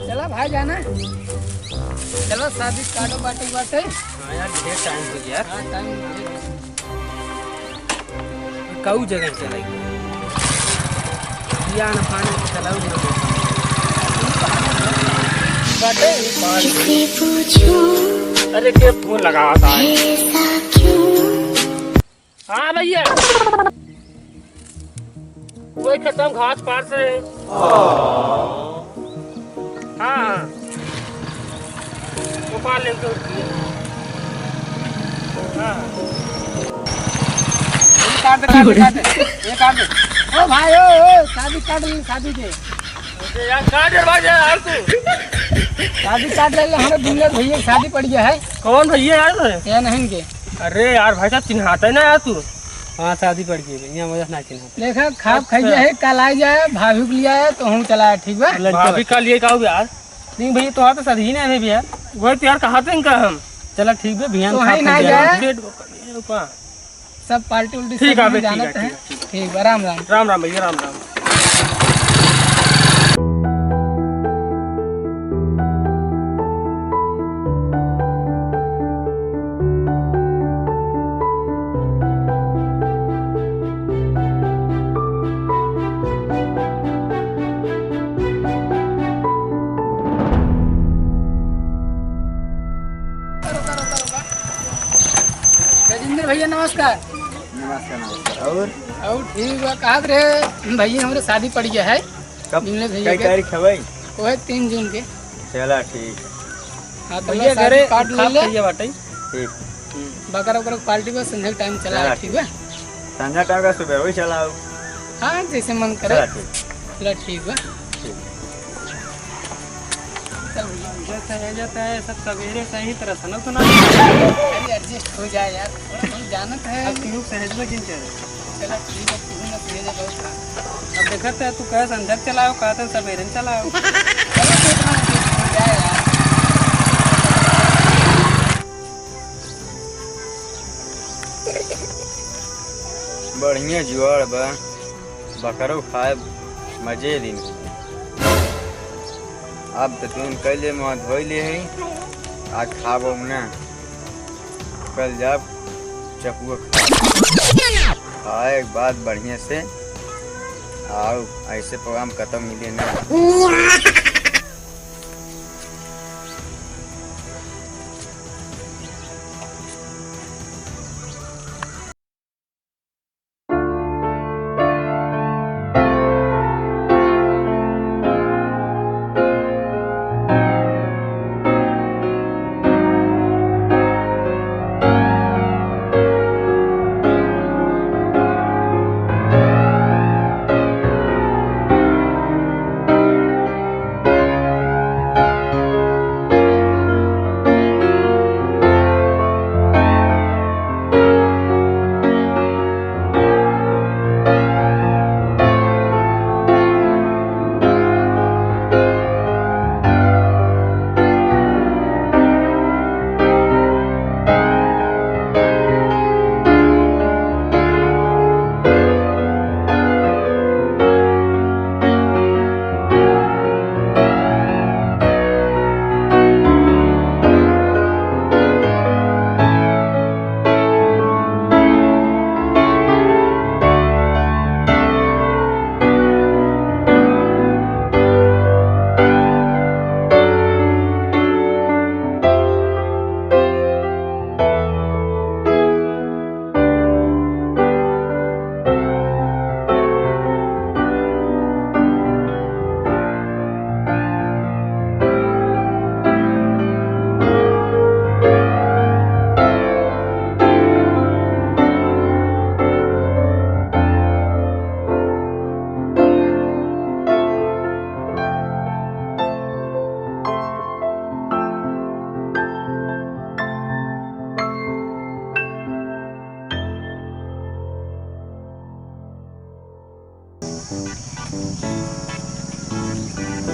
चला भाई जाना। चलो शादी काटो बाटे बाटे। हाँ यार ढेर टाइम हो गया। हाँ टाइम कऊ जगह चलेगी या ना पानी चलाओ ना बाटे। अरे के फोन लगा था। हाँ भैया वही खत्म घास पास से। हाँ वो पार लेके काट दे ये काट दे। ओ भाई ओ शादी काट ले शादी के। यार काट दे भाई यार तू। शादी काट ले हमारे दुनिया भैया की शादी पड़ गया है। कौन भैया यार क्या नहीं के। अरे यार भाई साहब चिन्हाता है ना यार तू। हाँ शादी पड़ गई भैया मुझे ना चिन्हाता। देखा खाप खाइए है कल आ जाए भाभी को लिया है तो हम चला ठीक बा। भाभी कल ये कहो यार नहीं भैया तो शादी ही नहीं भैया वही तो यार कहा थे इनका हम। चला ठीक है भैया तो है ना जाए सब सब पार्टी उल्टी ठीक है जाना है। ठीक राम राम। राम राम भैया राम राम। गजेंद्र भैया नमस्कार। नमस्कार नमस्कार। और ठीक बा कहा रहे भैया हमारे शादी पड़ गया है। कब भैया कई तारीख है भाई? वो है 3 जून के। चला ठीक है। हाँ तो भैया घरे काट ले ले बाटे ठीक बकर वकर पार्टी बस संध्या टाइम चला चला ठीक है। संध्या टाइम का सुबह वही चलाओ। हाँ जैसे मन करे। चला ठीक चला ठीक बा। चल जाता है सब सवेरे सही तरह से ना सुना एडजस्ट हो जाए यार हम जानत है। अब क्यों सहज में किन चले। चला ठीक है तू ना सही जगह उठा। अब देखते है तू कह संध्या चलाओ कहते सवेरे चलाओ। चलो कितना हो जाए यार। बढ़िया जुआड़ बा बकरो खाए मजे दिन। अब तो तुम कैले मुँह धोइले है आज खाबो ना कल जब चपुआ खाए बाद बढ़िया से आओ ऐसे प्रोग्राम खत्म मिले ना।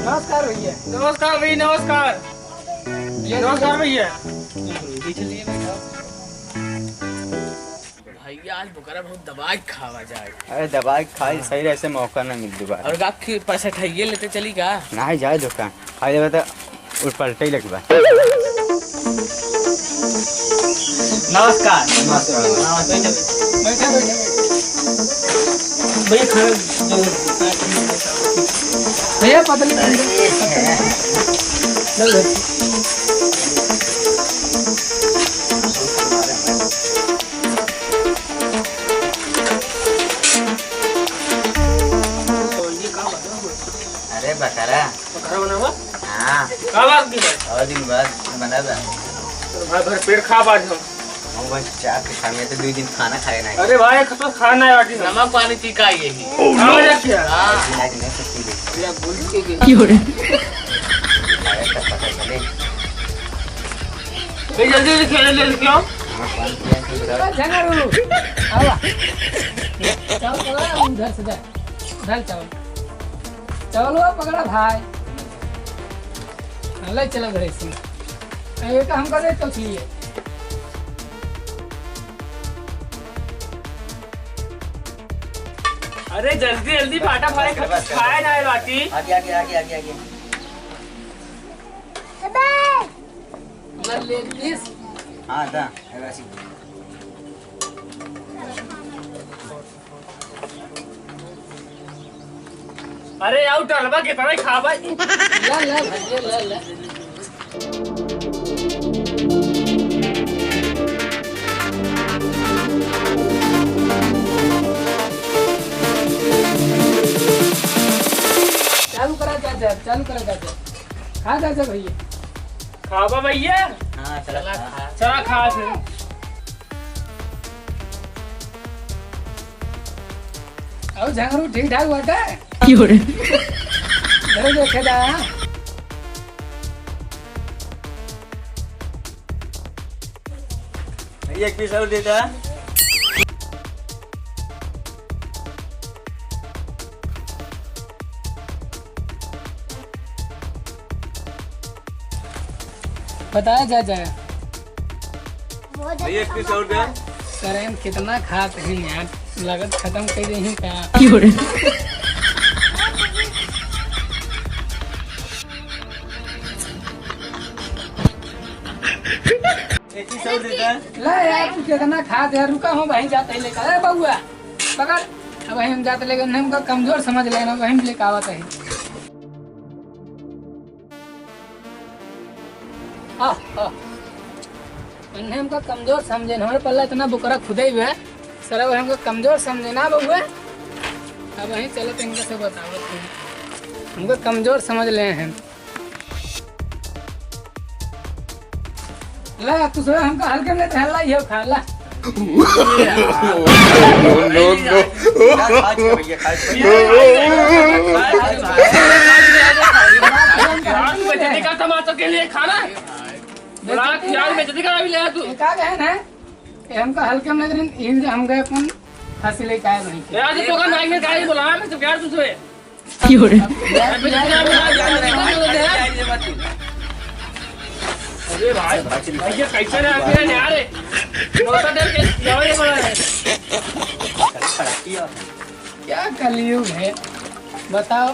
नमस्कार भैया। नमस्कार भैया नमस्कार। नमस्कार भैया। भैया आज बुखारा बहुत दवाई खावा जाए। अरे दवाई खाई सही ऐसे मौका ना मिल दोबारा। और आप पैसा खाइए लेते चली का ना जाए दुकान। खा जाबे तो उठ पलटे ही लगबा। नमस्कार। बैठा बैठा भैया खाना भैया पतली अरे बकरा खाना बना हुआ हाँ कब आपकी भाई और दिन बाद बना बा। भाई भर पेट खा आज हम हम बस चार के खाने तो 2 दिन खाना खाए ना। अरे भाई खतो खाना है बाटी नमक पानी तीखा यही खाओ जा क्या आज नहीं सकती ले या भूल के गए खाए तो पता चले। भाई जल्दी जल्दी खेल ले क्यों हम पान पिया के उधर झंगरू आवा चावल पकड़ा उधर से जा उधर चावल पकड़ा भाई ले चला घरे से ये काम करे तो लिए अरे जल्दी जल्दी पाटा भाई खाए ना बाटी आगे आगे आगे आगे आगे ले प्लीज हाँ दा ऐसी अरे आओ टलबा के तरह खा भाई ले भाई ले चालू करा चाचा खा चाचा भैया खाबा भैया हाँ चला चला खा फिर और झंगरू ठीक ठाक बाटा घरे देखे जा एक पीस और देता बताया चाचा एक पीस और दे करें कितना खाते हैं यार लागत खत्म कर रही हैं क्या एक पीस और देता ला यार तू कितना खाते हैं रुका हूँ वहीं जाते ही लेकर अरे बउआ पकड़ अब वहीं हम जाते लेकर हमको कमजोर समझ लेना वहीं लेकर आवत है हमको कमजोर समझे ना हमारे पल्ला इतना बुकरा खुदे हुआ है सर अब हमको कमजोर समझे ना बउआ अब वहीं चलो तो इनका से बताओ हमको कमजोर समझ ले हैं ला तू सो हमको हल्के में टहला ही हो खा ला जल्दी का टमाटर के लिए खाना यार मैं जल्दी करा भी ले तू का कहन है हमको हल्के में इन हम गए अपन फांसी ले काहे नहीं यार तो का नाइक में गाड़ी बुला मैं तो यार तुझे अरे भाई ये कैसे ना आके यार नौता डर के जावे बड़ा है क्या कलयुग है बताओ